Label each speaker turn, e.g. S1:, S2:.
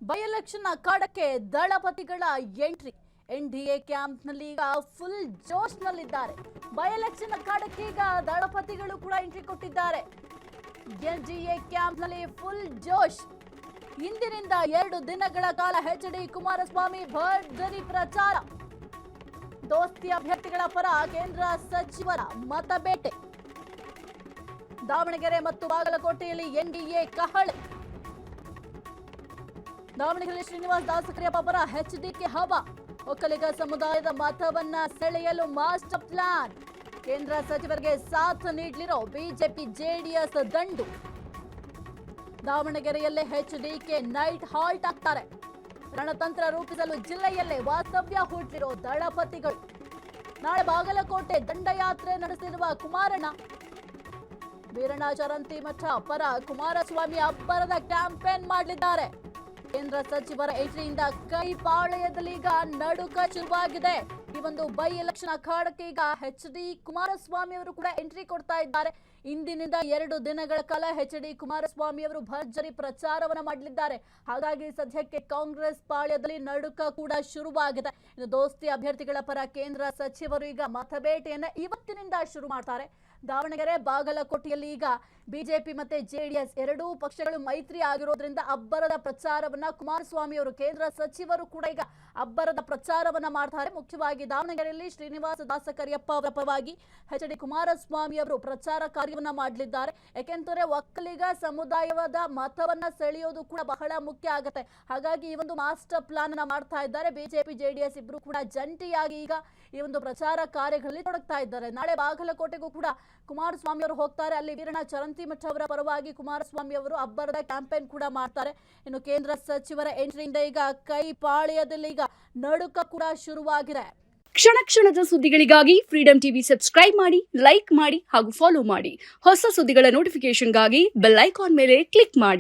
S1: By election ಅಖಾಡಕ್ಕೆ ದಳಪತಿಗಳ entry. NDA ಕ್ಯಾಂಪ್ನಲ್ಲಿ ಈಗ ಫುಲ್ ಜೋಶ್ನಲ್ಲಿದ್ದಾರೆ. ಬೈ ಎಲೆಕ್ಷನ್ ಅಖಾಡಕ್ಕೆ ಈಗ ದಳಪತಿಗಳು ಕೂಡ ಎಂಟ್ರಿ ಕೊಟ್ಟಿದ್ದಾರೆ. ಎನ್ಡಿಎ ಕ್ಯಾಂಪ್ನಲ್ಲಿ ಫುಲ್ ಜೋಶ್. ಇಂದಿನಿಂದ 2 ದಿನಗಳ ಕಾಲ ಎಚ್.ಡಿ. ಕುಮಾರಸ್ವಾಮಿ ಭರ್ಜರಿ ಪ್ರಚಾರ. ದೋಸ್ತಿ ಅಭ್ಯರ್ಥಿಗಳ ಪರ ಕೇಂದ್ರ ಸಚಿವರ ಮತಬೇಟೆ. ದಾವಣಗೆರೆ ಮತ್ತು ಬಾಗಲಕೋಟೆಯಲ್ಲಿ ಎನ್ಡಿಎ ಕಹಳೆ. ದಾವಣಗೆರೆ ಶ್ರೀನಿವಾಸ್ ದಾಸಕರಿಯಪ್ಪ ಪರ ಎಚ್ಡಿಕೆ ಹವಾ. ಒಕ್ಕಲಿಗ ಸಮುದಾಯದ ಮತವನ್ನ ಸೆಳೆಯಲು ಮಾಸ್ಟರ್ ಪ್ಲಾನ್. ಕೇಂದ್ರ ಸಚಿವರಿಗೆ ಸಾಥ್ ನೀಡಲಿರೋ ಬಿಜೆಪಿ ಜೆಡಿಎಸ್ ದಂಡು. ದಾವಣಗೆರೆಯಲ್ಲೇ ಎಚ್ಡಿಕೆ ನೈಟ್ ಹಾಲ್ಟ್ ಆಗ್ತಾರೆ. ರಣತಂತ್ರ ರೂಪಿಸಲು ಜಿಲ್ಲೆಯಲ್ಲೇ ವಾಸ್ತವ್ಯ ಹೂಡಿರೋ ದಳಪತಿಗಳು. ನಾಳೆ ಬಾಗಲಕೋಟೆ ದಂಡಯಾತ್ರೆ ನಡೆಸಿರುವ ಕುಮಾರಣ್ಣ. ವೀರಣ್ಣ ಚರಂತಿಮಠ ಪರ ಕುಮಾರಸ್ವಾಮಿ ಅಬ್ಬರದ ಕ್ಯಾಂಪೇನ್ ಮಾಡಲಿದ್ದಾರೆ. ಕೇಂದ್ರ ಸಚಿವರ ಎಂಟ್ರಿಯಿಂದ ಕೈಪಾಳ್ಯದಲ್ಲಿ ಈಗ ನಡುಕ ಶುರುವಾಗಿದೆ. ಈ ಒಂದು ಬೈ ಎಲೆಕ್ಷನ್ ಅಖಾಡಕ್ಕೆ ಈಗ ಎಚ್.ಡಿ. ಕುಮಾರಸ್ವಾಮಿ ಅವರು ಕೂಡ ಎಂಟ್ರಿ ಕೊಡ್ತಾ ಇದ್ದಾರೆ. ಇಂದಿನಿಂದ 2 ದಿನಗಳ ಕಾಲ ಎಚ್.ಡಿ. ಕುಮಾರಸ್ವಾಮಿ ಅವರು ಭರ್ಜರಿ ಪ್ರಚಾರವನ್ನು ಮಾಡಲಿದ್ದಾರೆ. ಹಾಗಾಗಿ ಸದ್ಯಕ್ಕೆ ಕಾಂಗ್ರೆಸ್ ಪಾಳ್ಯದಲ್ಲಿ ನಡುಕ ಕೂಡ ಶುರುವಾಗಿದೆ. ಇನ್ನು ದೋಸ್ತಿ ಅಭ್ಯರ್ಥಿಗಳ ಪರ ಕೇಂದ್ರ ಸಚಿವರು ಈಗ ಮತಬೇಟೆಯನ್ನ ಇವತ್ತಿನಿಂದ ಶುರು ಮಾಡ್ತಾರೆ. ದಾವಣಗೆರೆ ಬಾಗಲಕೋಟೆಯಲ್ಲಿ ಈಗ ಬಿಜೆಪಿ ಮತ್ತೆ ಜೆಡಿಎಸ್ ಎರಡೂ ಪಕ್ಷಗಳು ಮೈತ್ರಿ ಆಗಿರೋದ್ರಿಂದ ಅಬ್ಬರದ ಪ್ರಚಾರವನ್ನ ಕುಮಾರಸ್ವಾಮಿ ಅವರು ಕೇಂದ್ರ ಸಚಿವರು ಕೂಡ ಈಗ ಅಬ್ಬರದ ಪ್ರಚಾರವನ್ನ ಮಾಡ್ತಾರೆ. ಮುಖ್ಯವಾಗಿ ದಾವಣಗೆರೆಯಲ್ಲಿ ಶ್ರೀನಿವಾಸ ದಾಸಕರಿಯಪ್ಪ ಅವರ ಪರವಾಗಿ ಎಚ್.ಡಿ. ಕುಮಾರಸ್ವಾಮಿ ಅವರು ಪ್ರಚಾರ ಕಾರ್ಯವನ್ನ ಮಾಡಲಿದ್ದಾರೆ. ಯಾಕೆಂದರೆ ಒಕ್ಕಲಿಗ ಸಮುದಾಯದ ಮತವನ್ನ ಸೆಳೆಯೋದು ಕೂಡ ಬಹಳ ಮುಖ್ಯ ಆಗುತ್ತೆ. ಹಾಗಾಗಿ ಈ ಒಂದು ಮಾಸ್ಟರ್ ಪ್ಲಾನ್ ಅನ್ನ ಮಾಡ್ತಾ ಇದ್ದಾರೆ. ಬಿಜೆಪಿ ಜೆಡಿಎಸ್ ಇಬ್ರು ಕೂಡ ಜಂಟಿಯಾಗಿ ಈಗ ಈ ಒಂದು ಪ್ರಚಾರ ಕಾರ್ಯಗಳಲ್ಲಿ ತೊಡಗ್ತಾ ಇದ್ದಾರೆ. ನಾಳೆ ಬಾಗಲಕೋಟೆಗೂ ಕೂಡ ಕುಮಾರಸ್ವಾಮಿ ಅವರು ಹೋಗ್ತಾರೆ. ಅಲ್ಲಿ ವೀರಣ್ಣ ಚರಂತಿಮಠ ಅವರ ಪರವಾಗಿ ಕುಮಾರಸ್ವಾಮಿ ಅವರು ಅಬ್ಬರದ ಕ್ಯಾಂಪೇನ್ ಕೂಡ ಮಾಡ್ತಾರೆ. ಇನ್ನು ಕೇಂದ್ರ ಸಚಿವರ ಎಂಟ್ರಿಯಿಂದ ಈಗ ಕೈಪಾಳ್ಯದಲ್ಲಿ ಈಗ ನಡುಕ ಕೂಡ ಶುರುವಾಗಿದೆ.
S2: ಕ್ಷಣ ಕ್ಷಣದ ಸುದ್ದಿಗಳಿಗಾಗಿ ಫ್ರೀಡಂ ಟಿವಿ ಸಬ್ಸ್ಕ್ರೈಬ್ ಮಾಡಿ, ಲೈಕ್ ಮಾಡಿ ಹಾಗೂ ಫಾಲೋ ಮಾಡಿ. ಹೊಸ ಸುದ್ದಿಗಳ ನೋಟಿಫಿಕೇಶನ್ಗಾಗಿ ಬೆಲ್ ಐಕಾನ್ ಮೇಲೆ ಕ್ಲಿಕ್ ಮಾಡಿ.